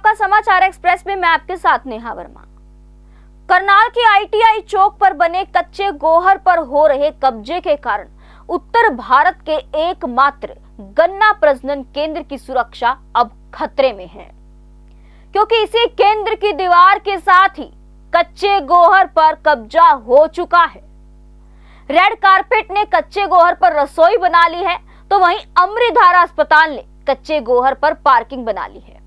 आपका समाचार एक्सप्रेस में मैं आपके साथ नेहा वर्मा। करनाल के आईटीआई चौक पर बने कच्चे गोहर पर हो रहे कब्जे के कारण उत्तर भारत के एकमात्र गन्ना प्रजनन केंद्र की सुरक्षा अब खतरे में है, क्योंकि इसी केंद्र की दीवार के साथ ही कच्चे गोहर पर कब्जा हो चुका है। रेड कारपेट ने कच्चे गोहर पर रसोई बना ली है, तो वहीं अमृतधारा अस्पताल ने कच्चे गोहर पर पार्किंग बना ली है।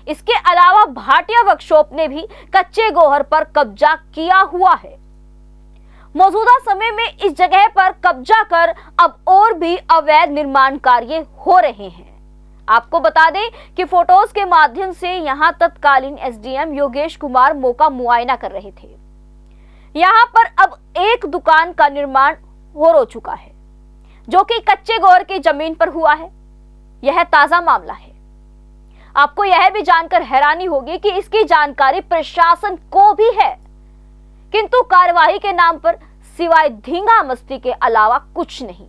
इसके अलावा भाटिया वर्कशॉप ने भी कच्चे गोहर पर कब्जा किया हुआ है। मौजूदा समय में इस जगह पर कब्जा कर अब और भी अवैध निर्माण कार्य हो रहे हैं। आपको बता दें कि फोटोज के माध्यम से यहां तत्कालीन एसडीएम योगेश कुमार मौका मुआयना कर रहे थे। यहां पर अब एक दुकान का निर्माण हो चुका है, जो कि कच्चे गोहर की जमीन पर हुआ है। यह ताजा मामला है। आपको यह भी जानकर हैरानी होगी कि इसकी जानकारी प्रशासन को भी है, किंतु कार्यवाही के नाम पर सिवाय धींगा मस्ती के अलावा कुछ नहीं।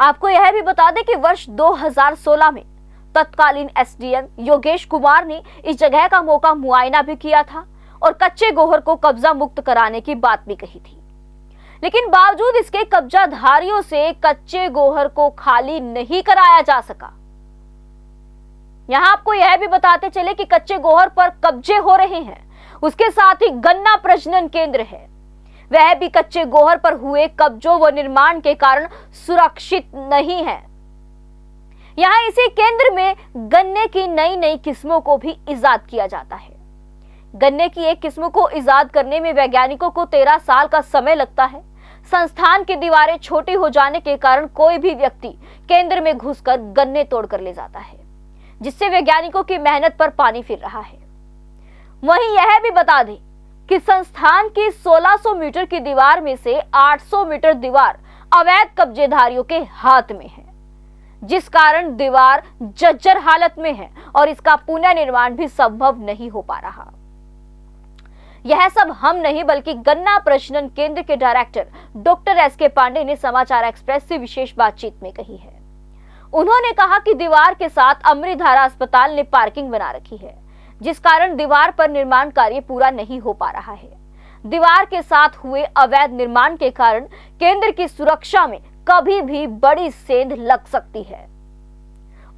आपको यह भी बता दें कि वर्ष 2016 में तत्कालीन एसडीएम योगेश कुमार ने इस जगह का मौका मुआयना भी किया था और कच्चे गोहर को कब्जा मुक्त कराने की बात भी कही थी, लेकिन बावजूद इसके कब्जाधारियों से कच्चे गोहर को खाली नहीं कराया जा सका। यहां आपको यह भी बताते चले कि कच्चे गोहर पर कब्जे हो रहे हैं, उसके साथ ही गन्ना प्रजनन केंद्र है, वह भी कच्चे गोहर पर हुए कब्जों व निर्माण के कारण सुरक्षित नहीं है। यहां इसी केंद्र में गन्ने की नई नई किस्मों को भी इजाद किया जाता है। गन्ने की एक किस्म को इजाद करने में वैज्ञानिकों को 13 साल का समय लगता है। संस्थान की दीवारें छोटी हो जाने के कारण कोई भी व्यक्ति केंद्र में घुसकर गन्ने तोड़ कर ले जाता है, जिससे वैज्ञानिकों की मेहनत पर पानी फिर रहा है। वहीं यह भी बता दें कि संस्थान की 1600 मीटर की दीवार में से 800 मीटर दीवार अवैध कब्जेधारियों के हाथ में है, जिस कारण दीवार जर्जर हालत में है और इसका पुनर्निर्माण भी संभव नहीं हो पा रहा। यह सब हम नहीं बल्कि गन्ना प्रजनन केंद्र के डायरेक्टर डॉक्टर एसके पांडे ने समाचार एक्सप्रेस से विशेष बातचीत में कही है। उन्होंने कहा कि दीवार के साथ अमृतधारा अस्पताल ने पार्किंग बना रखी है, जिस कारण दीवार पर निर्माण कार्य पूरा नहीं हो पा रहा है। दीवार के साथ हुए अवैध निर्माण के कारण केंद्र की सुरक्षा में कभी भी बड़ी सेंध लग सकती है।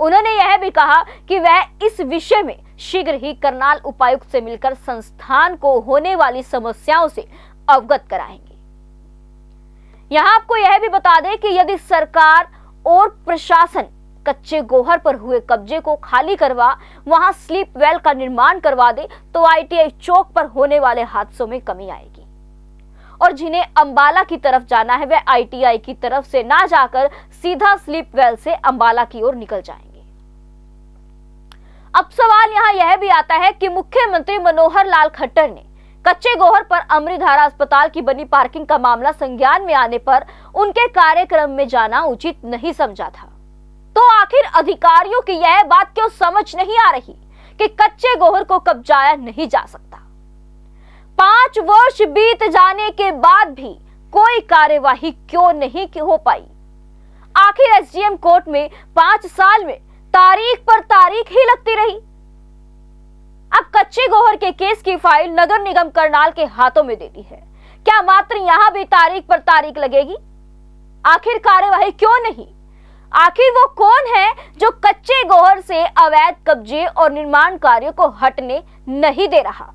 उन्होंने यह भी कहा कि वह इस विषय में शीघ्र ही करनाल उपायुक्त से मिलकर संस्थान को होने वाली समस्याओं से अवगत कराएंगे। यहां आपको यह भी बता दें कि यदि सरकार और प्रशासन कच्चे गोहर पर हुए कब्जे को खाली करवा वहां स्लीप वेल का निर्माण करवा दे, तो आईटीआई चौक पर होने वाले हादसों में कमी आएगी और जिन्हें अंबाला की तरफ जाना है, वह आईटीआई की तरफ से ना जाकर सीधा स्लीप वेल से अंबाला की ओर निकल जाएंगे। अब सवाल यहां यह भी आता है कि मुख्यमंत्री मनोहर लाल खट्टर ने कच्चे गोहर पर अमृतधारा अस्पताल की बनी पार्किंग का मामला संज्ञान में आने पर उनके कार्यक्रम में जाना उचित नहीं समझा था। तो आखिर अधिकारियों की यह बात क्यों समझ नहीं आ रही कि कच्चे गोहर को कब्जाया नहीं जा सकता? 5 वर्ष बीत जाने के बाद भी कोई कार्यवाही क्यों नहीं हो पाई? आखिर एसडीएम कोर्ट में 5 साल में तारीख पर तारीख ही लगती रही। अब कच्चे गोहर के केस की फाइल नगर निगम करनाल के हाथों में दे दी है। क्या मात्र यहां भी तारीख पर तारीख लगेगी? आखिर कार्यवाही क्यों नहीं? आखिर वो कौन है जो कच्चे गोहर से अवैध कब्जे और निर्माण कार्यों को हटने नहीं दे रहा?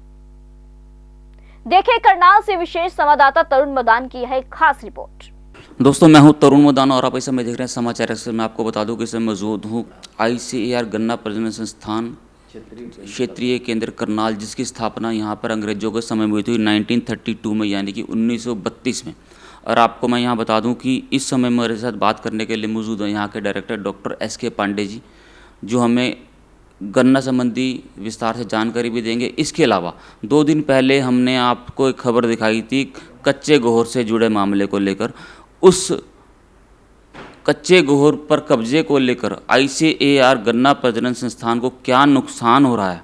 देखिए करनाल से विशेष संवाददाता तरुण मदान की है खास रिपोर्ट। दोस्तों, मैं हूं तरुण मदान और आप इस समय देख रहे हैं समाचार एक्सप्रेस। मैं आपको बता दूं कि इस समय मौजूद हूं आईसीएआर गन्ना प्रजनन संस्थान क्षेत्रीय केंद्र करनाल, जिसकी स्थापना यहां पर अंग्रेजों के समय में हुई थी 1932 में, यानी कि 1932 में। और आपको मैं यहां बता दूं कि इस समय मेरे साथ बात करने के लिए मौजूद है यहां के director doctor SK Pandey ji, जो हमें गन्ना संबंधी विस्तार से जानकारी भी देंगे। इसके अलावा 2 दिन पहले हमने आपको एक खबर दिखाई थी कच्चे गोहर से जुड़े मामले को लेकर। उस कच्चे गोहर पर कब्जे को लेकर आईसीएआर गन्ना प्रजनन संस्थान को क्या नुकसान हो रहा है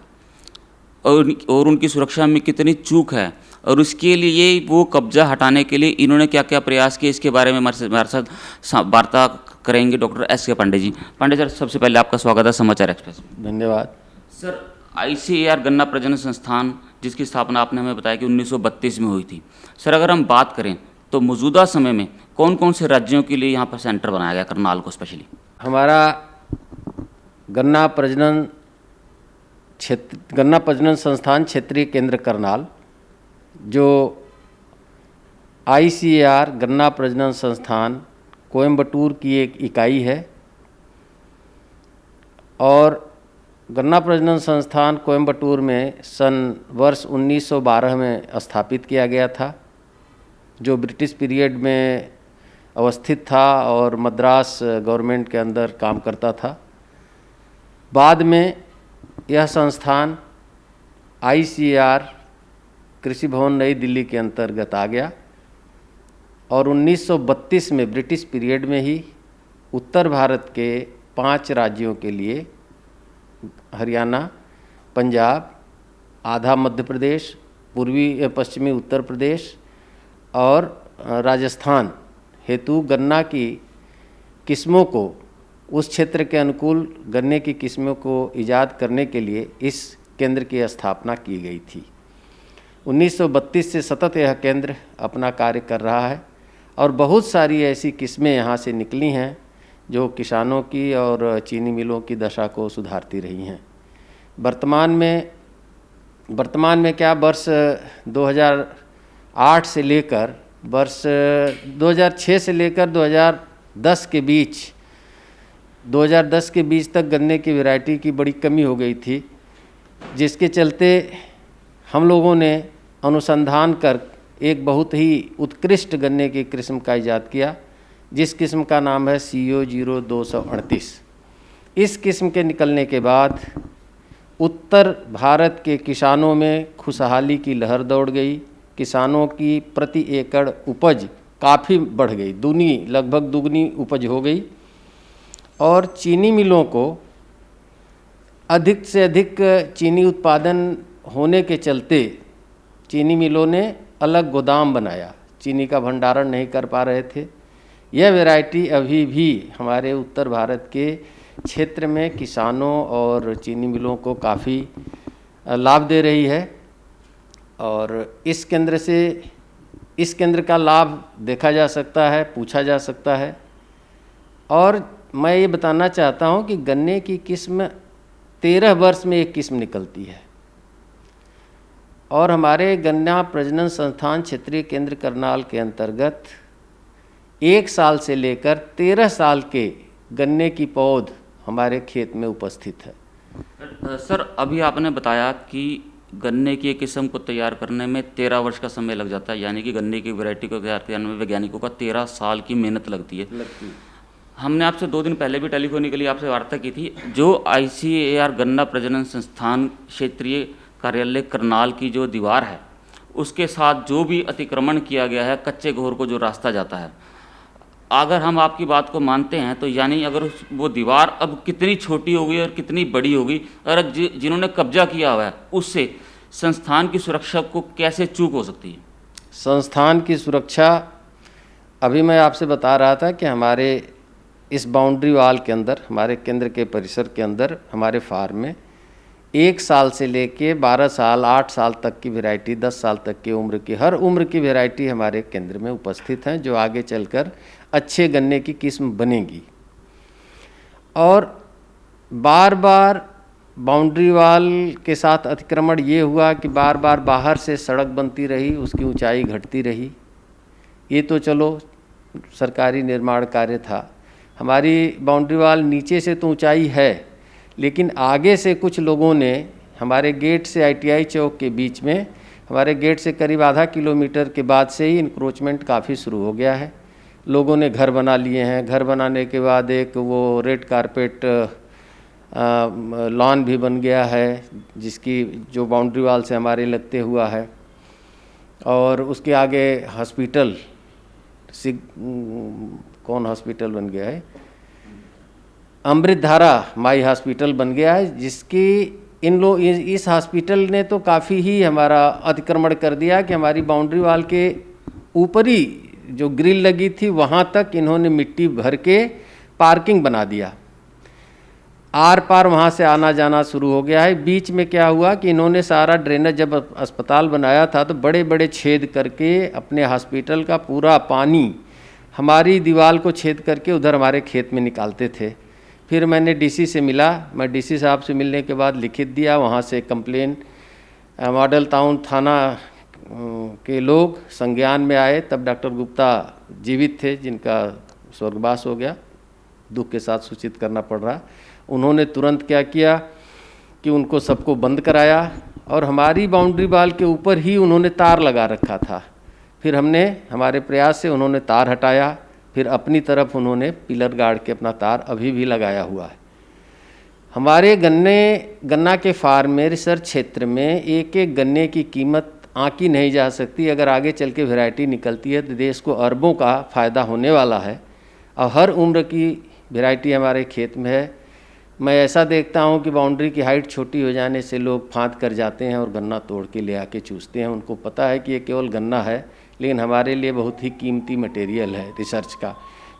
और उनकी सुरक्षा में कितनी चूक है, और उसके लिए वो कब्जा हटाने के लिए इन्होंने क्या क्या प्रयास किए, इसके बारे में हमारे साथ वार्ता करेंगे डॉक्टर एस के पांडे जी। पांडे सर, सबसे पहले आपका स्वागत है समाचार एक्सप्रेस में। धन्यवाद। सर, ICAR गन्ना प्रजनन संस्थान जिसकी स्थापना आपने हमें बताया कि 1932 में हुई थी। सर, अगर हम बात करें तो मौजूदा समय में कौन कौन से राज्यों के लिए यहाँ पर सेंटर बनाया गया, करनाल को स्पेशली? हमारा गन्ना प्रजनन संस्थान क्षेत्रीय केंद्र करनाल, जो ICAR गन्ना प्रजनन संस्थान कोयम्बटूर की एक इकाई है, और गन्ना प्रजनन संस्थान कोयम्बटूर में वर्ष 1912 में स्थापित किया गया था, जो ब्रिटिश पीरियड में अवस्थित था और मद्रास गवर्नमेंट के अंदर काम करता था। बाद में यह संस्थान ICAR कृषि भवन नई दिल्ली के अंतर्गत आ गया, और 1932 में ब्रिटिश पीरियड में ही उत्तर भारत के 5 राज्यों के लिए, हरियाणा, पंजाब, आधा मध्य प्रदेश, पूर्वी पश्चिमी उत्तर प्रदेश और राजस्थान हेतु गन्ना की किस्मों को, उस क्षेत्र के अनुकूल गन्ने की किस्मों को ईजाद करने के लिए इस केंद्र की स्थापना की गई थी। 1932 से सतत यह केंद्र अपना कार्य कर रहा है, और बहुत सारी ऐसी किस्में यहाँ से निकली हैं जो किसानों की और चीनी मिलों की दशा को सुधारती रही हैं। वर्तमान में क्या, वर्ष 2008 से लेकर वर्ष 2006 से लेकर 2010 के बीच तक गन्ने की वैरायटी की बड़ी कमी हो गई थी, जिसके चलते हम लोगों ने अनुसंधान कर एक बहुत ही उत्कृष्ट गन्ने की किस्म का इजाद किया, जिस किस्म का नाम है CO0238। इस किस्म के निकलने के बाद उत्तर भारत के किसानों में खुशहाली की लहर दौड़ गई। किसानों की प्रति एकड़ उपज काफ़ी बढ़ गई, लगभग दुगनी उपज हो गई, और चीनी मिलों को अधिक से अधिक चीनी उत्पादन होने के चलते चीनी मिलों ने अलग गोदाम बनाया, चीनी का भंडारण नहीं कर पा रहे थे। यह वैरायटी अभी भी हमारे उत्तर भारत के क्षेत्र में किसानों और चीनी मिलों को काफ़ी लाभ दे रही है, और इस केंद्र का लाभ देखा जा सकता है, पूछा जा सकता है। और मैं ये बताना चाहता हूँ कि गन्ने की किस्म 13 वर्ष में एक किस्म निकलती है, और हमारे गन्ना प्रजनन संस्थान क्षेत्रीय केंद्र करनाल के अंतर्गत 1 साल से लेकर 13 साल के गन्ने की पौध हमारे खेत में उपस्थित है। सर, अभी आपने बताया कि गन्ने की एक किस्म को तैयार करने में 13 वर्ष का समय लग जाता है, यानी कि गन्ने की वैरायटी को तैयार करने में वैज्ञानिकों का 13 साल की मेहनत लगती है। हमने आपसे 2 दिन पहले भी टेलीफोन के लिए आपसे वार्ता की थी। जो ICAR गन्ना प्रजनन संस्थान क्षेत्रीय कार्यालय करनाल की जो दीवार है, उसके साथ जो भी अतिक्रमण किया गया है, कच्चे घोर को जो रास्ता जाता है, अगर हम आपकी बात को मानते हैं तो यानी अगर वो दीवार अब कितनी छोटी होगी और कितनी बड़ी होगी, और जिन्होंने कब्जा किया हुआ है उससे संस्थान की सुरक्षा को कैसे चूक हो सकती है? संस्थान की सुरक्षा, अभी मैं आपसे बता रहा था कि हमारे इस बाउंड्री वाल के अंदर, हमारे केंद्र के परिसर के अंदर, हमारे फार्म में 1 साल से लेके 12 साल, 8 साल तक की वैरायटी, 10 साल तक की उम्र की, हर उम्र की वैरायटी हमारे केंद्र में उपस्थित हैं, जो आगे चलकर अच्छे गन्ने की किस्म बनेगी। और बार बार बाउंड्री वाल के साथ अतिक्रमण ये हुआ कि बार बार बाहर से सड़क बनती रही, उसकी ऊंचाई घटती रही। ये तो चलो सरकारी निर्माण कार्य था। हमारी बाउंड्री वाल नीचे से तो ऊंचाई है, लेकिन आगे से कुछ लोगों ने हमारे गेट से ITI चौक के बीच में, हमारे गेट से करीब आधा किलोमीटर के बाद से ही इंक्रोचमेंट काफ़ी शुरू हो गया है। लोगों ने घर बना लिए हैं। घर बनाने के बाद एक वो रेड कारपेट लॉन भी बन गया है, जिसकी जो बाउंड्री वाल से हमारे लगते हुआ है। और उसके आगे हॉस्पिटल, कौन हॉस्पिटल बन गया है, अमृतधारा माई हॉस्पिटल बन गया है, जिसकी इस हॉस्पिटल ने तो काफ़ी ही हमारा अतिक्रमण कर दिया कि हमारी बाउंड्री वाल के ऊपरी जो ग्रिल लगी थी वहाँ तक इन्होंने मिट्टी भर के पार्किंग बना दिया, आर पार वहाँ से आना जाना शुरू हो गया है। बीच में क्या हुआ कि इन्होंने सारा ड्रेनेज, जब अस्पताल बनाया था तो बड़े बड़े छेद करके अपने हॉस्पिटल का पूरा पानी हमारी दीवार को छेद करके उधर हमारे खेत में निकालते थे। फिर मैंने डीसी से मिला, मैं डीसी साहब से मिलने के बाद लिखित दिया, वहाँ से कंप्लेन मॉडल टाउन थाना के लोग संज्ञान में आए। तब डॉक्टर गुप्ता जीवित थे, जिनका स्वर्गवास हो गया, दुख के साथ सूचित करना पड़ रहा। उन्होंने तुरंत क्या किया कि उनको सबको बंद कराया और हमारी बाउंड्री वाल के ऊपर ही उन्होंने तार लगा रखा था। फिर हमने, हमारे प्रयास से उन्होंने तार हटाया, फिर अपनी तरफ उन्होंने पिलर गाड़ के अपना तार अभी भी लगाया हुआ है। हमारे गन्ना के फार्म में, रिसर्च क्षेत्र में एक एक गन्ने की कीमत आंकी नहीं जा सकती। अगर आगे चल के वैरायटी निकलती है तो देश को अरबों का फ़ायदा होने वाला है और हर उम्र की वैरायटी हमारे खेत में है। मैं ऐसा देखता हूं कि बाउंड्री की हाइट छोटी हो जाने से लोग फांद कर जाते हैं और गन्ना तोड़ के ले आके चूसते हैं। उनको पता है कि ये केवल गन्ना है, लेकिन हमारे लिए बहुत ही कीमती मटेरियल है रिसर्च का,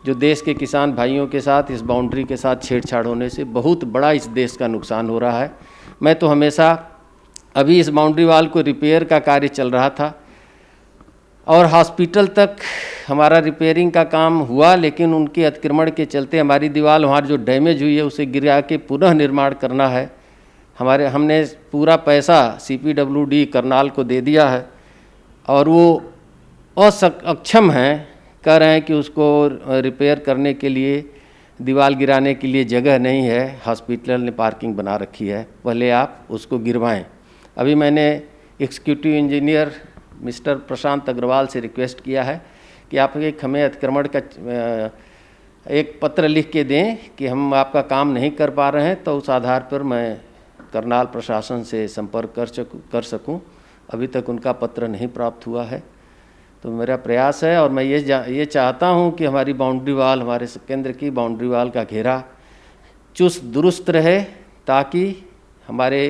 जो देश के किसान भाइयों के साथ इस बाउंड्री के साथ छेड़छाड़ होने से बहुत बड़ा इस देश का नुकसान हो रहा है। मैं तो हमेशा, अभी इस बाउंड्री वाल को रिपेयर का कार्य चल रहा था और हॉस्पिटल तक हमारा रिपेयरिंग का काम हुआ, लेकिन उनके अतिक्रमण के चलते हमारी दीवार वहाँ जो डैमेज हुई है उसे गिरा के पुनः निर्माण करना है। हमने पूरा पैसा CPWD करनाल को दे दिया है और वो अक्षम हैं, कह रहे हैं कि उसको रिपेयर करने के लिए, दीवार गिराने के लिए जगह नहीं है। हॉस्पिटल ने पार्किंग बना रखी है, पहले आप उसको गिरवाएं। अभी मैंने एग्जीक्यूटिव इंजीनियर मिस्टर प्रशांत अग्रवाल से रिक्वेस्ट किया है कि आप एक हमें अतिक्रमण का एक पत्र लिख के दें कि हम आपका काम नहीं कर पा रहे हैं, तो उस आधार पर मैं करनाल प्रशासन से संपर्क कर सकूं। अभी तक उनका पत्र नहीं प्राप्त हुआ है। तो मेरा प्रयास है और मैं ये चाहता हूं कि हमारी बाउंड्री वाल, हमारे केंद्र की बाउंड्री वाल का घेरा चुस्त दुरुस्त रहे, ताकि हमारे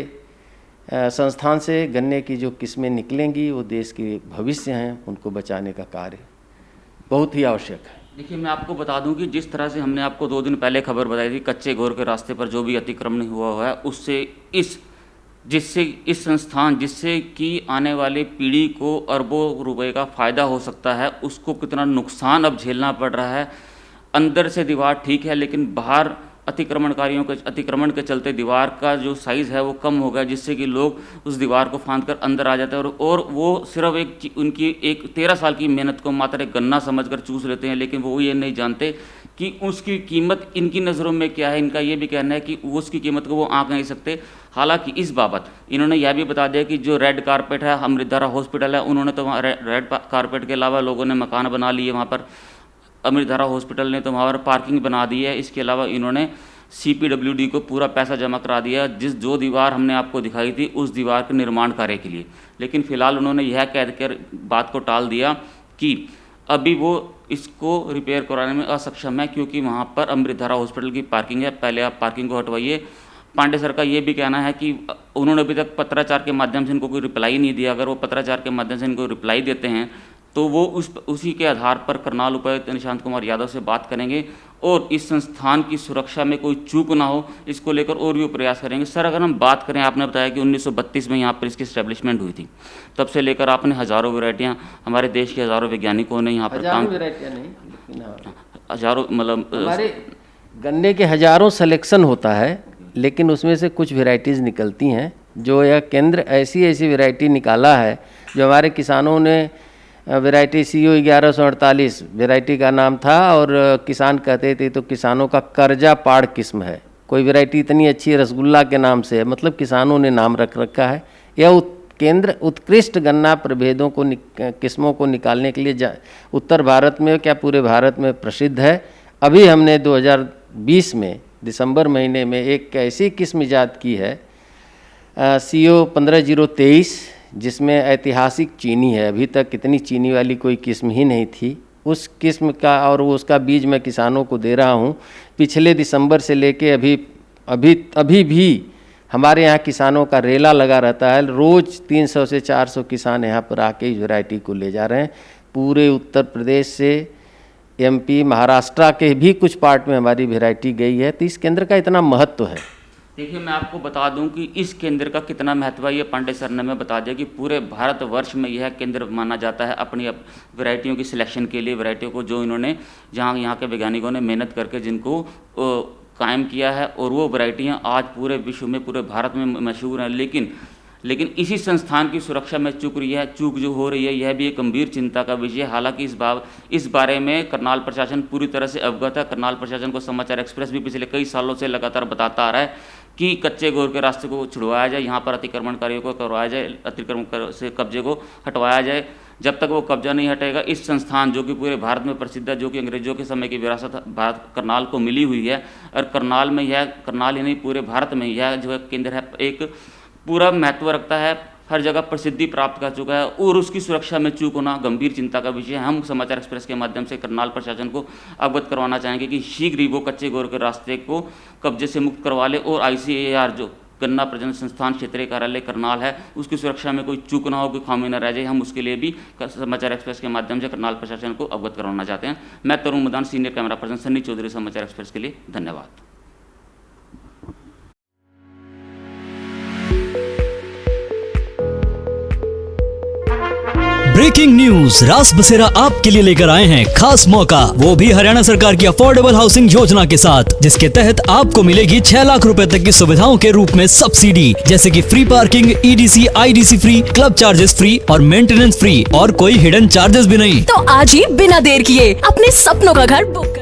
संस्थान से गन्ने की जो किस्में निकलेंगी वो देश के भविष्य हैं, उनको बचाने का कार्य बहुत ही आवश्यक है। देखिए, मैं आपको बता दूं कि जिस तरह से हमने आपको 2 दिन पहले खबर बताई थी, कच्चे घोर के रास्ते पर जो भी अतिक्रमण हुआ है, उससे जिससे कि आने वाली पीढ़ी को अरबों रुपए का फ़ायदा हो सकता है, उसको कितना नुकसान अब झेलना पड़ रहा है। अंदर से दीवार ठीक है, लेकिन बाहर अतिक्रमण के चलते दीवार का जो साइज़ है वो कम हो गया, जिससे कि लोग उस दीवार को फांद कर अंदर आ जाते हैं और वो सिर्फ उनकी एक 13 साल की मेहनत को मात्र एक गन्ना समझकर चूस लेते हैं, लेकिन वो ये नहीं जानते कि उसकी कीमत इनकी नज़रों में क्या है। इनका ये भी कहना है कि उसकी कीमत को वो आंक नहीं सकते। हालांकि इस बाबत इन्होंने यह भी बता दिया कि जो रेड कारपेट है, अमृतधारा हॉस्पिटल है, उन्होंने तो वहाँ रेड कारपेट के अलावा लोगों ने मकान बना लिए वहाँ पर। अमृतधारा हॉस्पिटल ने तो वहाँ पर पार्किंग बना दी है। इसके अलावा इन्होंने CPWD को पूरा पैसा जमा करा दिया, जो दीवार हमने आपको दिखाई थी उस दीवार के निर्माण कार्य के लिए। लेकिन फिलहाल उन्होंने यह कह कर बात को टाल दिया कि अभी वो इसको रिपेयर कराने में असक्षम है, क्योंकि वहाँ पर अमृतधारा हॉस्पिटल की पार्किंग है, पहले आप पार्किंग को हटवाइए। पांडे सर का ये भी कहना है कि उन्होंने अभी तक पत्राचार के माध्यम से इनको कोई रिप्लाई नहीं दिया। अगर वो पत्राचार के माध्यम से इनको रिप्लाई देते हैं तो वो उसी के आधार पर करनाल उपायुक्त निशांत कुमार यादव से बात करेंगे और इस संस्थान की सुरक्षा में कोई चूक ना हो, इसको लेकर और भी प्रयास करेंगे। सर, अगर हम बात करें, आपने बताया कि 1932 में यहाँ पर इसकी एस्टेब्लिशमेंट हुई थी, तब से लेकर आपने हज़ारों वैरायटियाँ, हमारे देश के हज़ारों वैज्ञानिकों ने यहाँ पर काम, हज़ारों मतलब हमारे गन्ने के हज़ारों सिलेक्शन होता है, लेकिन उसमें से कुछ वेराइटीज़ निकलती हैं। जो यह केंद्र ऐसी वेराइटी निकाला है जो हमारे किसानों ने, वेराइटी CO 1148 वेराइटी का नाम था और किसान कहते थे तो किसानों का कर्जा पाड़ किस्म है। कोई वेराइटी इतनी अच्छी है, रसगुल्ला के नाम से है, मतलब किसानों ने नाम रख रखा है। यह केंद्र उत्कृष्ट गन्ना प्रभेदों को किस्मों को निकालने के लिए उत्तर भारत में, क्या पूरे भारत में प्रसिद्ध है। अभी हमने 2020 में दिसंबर महीने में एक ऐसी किस्म ईजाद की है CO 15023, जिसमें ऐतिहासिक चीनी है। अभी तक इतनी चीनी वाली कोई किस्म ही नहीं थी। उस किस्म का और उसका बीज मैं किसानों को दे रहा हूँ। पिछले दिसंबर से लेके अभी भी हमारे यहाँ किसानों का रेला लगा रहता है। रोज़ 300 से 400 किसान यहाँ पर आके इस वैरायटी को ले जा रहे हैं। पूरे उत्तर प्रदेश से MP, महाराष्ट्र के भी कुछ पार्ट में हमारी वैरायटी गई है। तो इस केंद्र का इतना महत्व है। देखिए, मैं आपको बता दूं कि इस केंद्र का कितना महत्व है, ये पांडे सर ने मैं बता दिया कि पूरे भारतवर्ष में यह केंद्र माना जाता है अपनी वैरायटियों की सिलेक्शन के लिए। वैरायटियों को जो इन्होंने जहां यहाँ के वैज्ञानिकों ने मेहनत करके जिनको कायम किया है, और वो वैरायटियाँ आज पूरे विश्व में, पूरे भारत में मशहूर हैं। लेकिन इसी संस्थान की सुरक्षा में चूक जो हो रही है, यह भी एक गंभीर चिंता का विषय है। हालांकि इस बारे में करनाल प्रशासन पूरी तरह से अवगत है। करनाल प्रशासन को समाचार एक्सप्रेस भी पिछले कई सालों से लगातार बताता आ रहा है कि कच्चे घोर के रास्ते को छुड़वाया जाए, यहाँ पर अतिक्रमणकारियों को करवाया जाए, अतिक्रमण से कब्जे को हटवाया जाए। जब तक वो कब्जा नहीं हटेगा, इस संस्थान जो कि पूरे भारत में प्रसिद्ध है, जो कि अंग्रेजों के समय की विरासत भारत करनाल को मिली हुई है, और करनाल ही नहीं पूरे भारत में यह जो है केंद्र है एक पूरा महत्व रखता है, हर जगह प्रसिद्धि प्राप्त कर चुका है, और उसकी सुरक्षा में चूक होना गंभीर चिंता का विषय है। हम समाचार एक्सप्रेस के माध्यम से करनाल प्रशासन को अवगत करवाना चाहेंगे कि शीघ्र ही वो कच्चे घोर के रास्ते को कब्जे से मुक्त करवा ले, और ICAR जो गन्ना प्रजनन संस्थान क्षेत्रीय कार्यालय करनाल है, उसकी सुरक्षा में कोई चूक ना हो, कोई खामी न रह जाए। हम उसके लिए भी समाचार एक्सप्रेस के माध्यम से करनाल प्रशासन को अवगत करवाना चाहते हैं। मैं Tarun Madan, senior camera person, Sunny Chaudhary, Samachar Express के लिए धन्यवाद। ब्रेकिंग न्यूज रास बसेरा आपके लिए लेकर आए हैं खास मौका, वो भी हरियाणा सरकार की अफोर्डेबल हाउसिंग योजना के साथ, जिसके तहत आपको मिलेगी 6 लाख रुपए तक की सुविधाओं के रूप में सब्सिडी, जैसे कि free parking, EDC, IDC free, club charges free और मेंटेनेंस फ्री, और कोई हिडन चार्जेस भी नहीं। तो आज ही बिना देर किए अपने सपनों का घर बुक